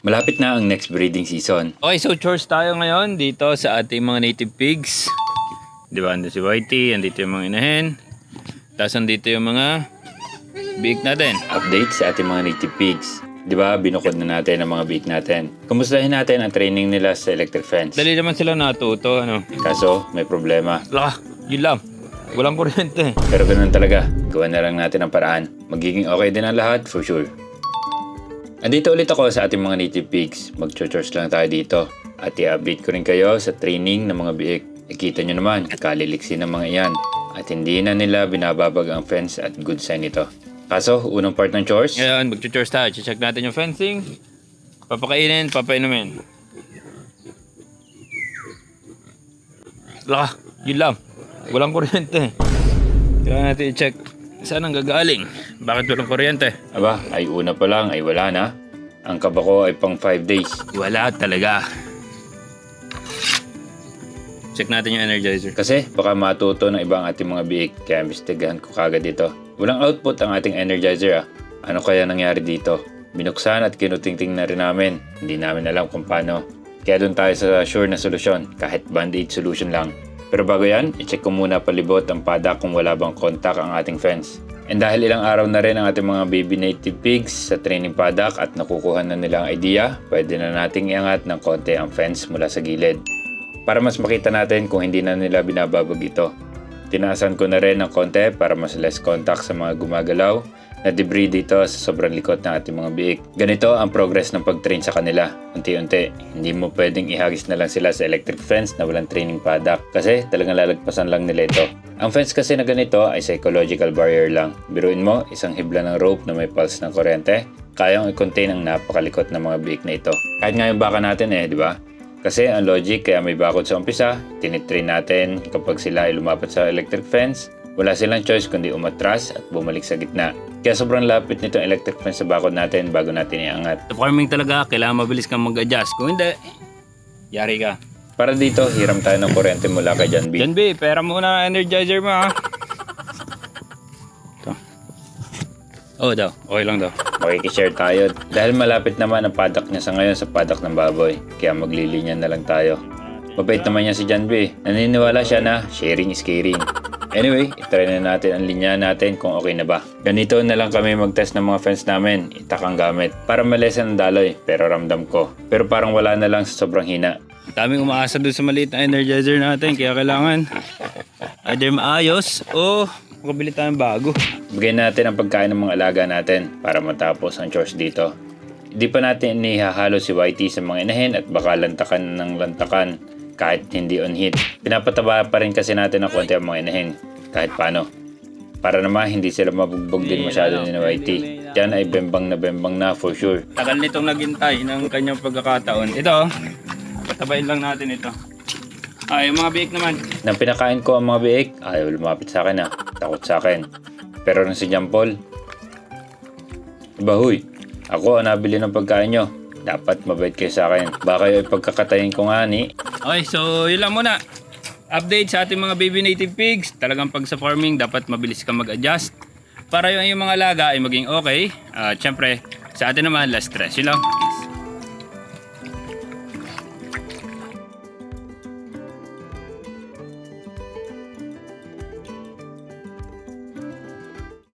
Malapit na ang next breeding season. Okay, so chores tayo ngayon dito sa ating mga native pigs. Di ba, andito si Whitey, andito yung mga inahin. Tapos andito yung mga biik natin. Update sa ating mga native pigs. Di ba, binukod na natin ang mga biik natin. Kumustahin natin ang training nila sa electric fence. Dali naman sila natuto, ano. Kaso, may problema. Laka, yun lang. Walang kuryente. Pero ganun talaga, gawa na lang natin ang paraan. Magiging okay din ang lahat, for sure. Andito ulit ako sa ating mga native pigs. Mag-chores lang tayo dito. At i-update ko rin kayo sa training ng mga biik. Nakita nyo naman, kaliliksi ng mga iyan. At hindi na nila binababag ang fence at good sign ito. Kaso, unang part ng chores. Ngayon, mag-chores tayo. Check natin yung fencing. Papakainin, papainumin. Laka, yun lang. Walang kuryente. Kaya natin i-check saan ang gagaling. Bakit walang kuryente? Aba, ay una pa lang, ay wala na. Ang kaba ko ay pang 5 days. Wala talaga. Check natin yung energizer. Kasi baka matuto ng ibang ating mga biik, kaya imbestigahan ko kagad dito. Walang output ang ating energizer. Ano kaya nangyari dito? Binuksan at kinutingting na rin namin. Hindi namin alam kung paano. Kaya doon tayo sa sure na solusyon, kahit band-aid solution lang. Pero bago yan, i-check ko muna palibot ang padak kung wala bang contact ang ating fence. And dahil ilang araw na rin ang ating mga baby native pigs sa training paddock at nakukuha na nila ang idea, pwede na nating iangat ng konti ang fence mula sa gilid. Para mas makita natin kung hindi na nila binababag ito. Tinaasan ko na rin ng konti para mas less contact sa mga gumagalaw na debris dito sa sobrang likot ng ating mga biik. Ganito ang progress ng pag-train sa kanila. Unti-unti, hindi mo pwedeng ihagis na lang sila sa electric fence na walang training paddock kasi talagang lalagpasan lang nila ito. Ang fence kasi na ganito ay psychological barrier lang. Biruin mo, isang hibla ng rope na may pulse ng kuryente, kayang i-contain ang napakalikot ng mga biik na ito. Kahit nga yung baka natin di ba? Kasi ang logic kaya may bakod sa umpisa, tinitrain natin kapag sila ay lumapat sa electric fence, wala silang choice kundi umatras at bumalik sa gitna. Kaya sobrang lapit nitong electric fence sa bakod natin bago natin iangat. Sa farming talaga, kailangan mabilis kang mag-adjust. Kung hindi, yari ka. Para dito, hiram tayo ng kuryente mula kay John B. John B, pera muna ang energizer mo ha. Ito. Oo daw, okay lang daw. Makikishare tayo dahil malapit naman ang paddock niya sa ngayon sa paddock ng baboy. Kaya maglilinya na lang tayo. Mabait naman niya si John B. Naniniwala siya na sharing is caring. Anyway, itry na natin ang linya natin kung okay na ba. Ganito na lang kami mag-test ng mga fence namin. Itak ang gamit para malesen ang daloy pero ramdam ko. Pero parang wala na lang sa sobrang hina. Daming umaasa doon sa maliit na energizer natin kaya kailangan either maayos o makabili tayong bago. Bigyan natin ang pagkain ng mga alaga natin para matapos ang chores dito. Hindi pa natin inihahalo si Whitey sa mga inahin at baka lantakan ng lantakan kahit hindi on heat. Pinapataba pa rin kasi natin ng konti ang mga inahin kahit paano. Para naman hindi sila mabugbog din masyado ni Whitey. Yan ay bembang na for sure. Tagal nitong naghintay ng kanyang pagkakataon. Ito, patabayin lang natin ito. Yung mga biik naman. Nang pinakain ko ang mga biik, ayaw lumapit sa akin takot sa akin. Pero nung si John Paul, Bahoy, ako ang nabili ng pagkain nyo. Dapat mabait kayo sa akin. Baka kayo ipagkakatayin ko nga ni. Okay, so yun lang muna. Update sa ating mga baby native pigs. Talagang pag sa farming, dapat mabilis ka mag-adjust. Para yung mga alaga ay maging okay. At syempre, sa atin naman, less stress. Yun lang.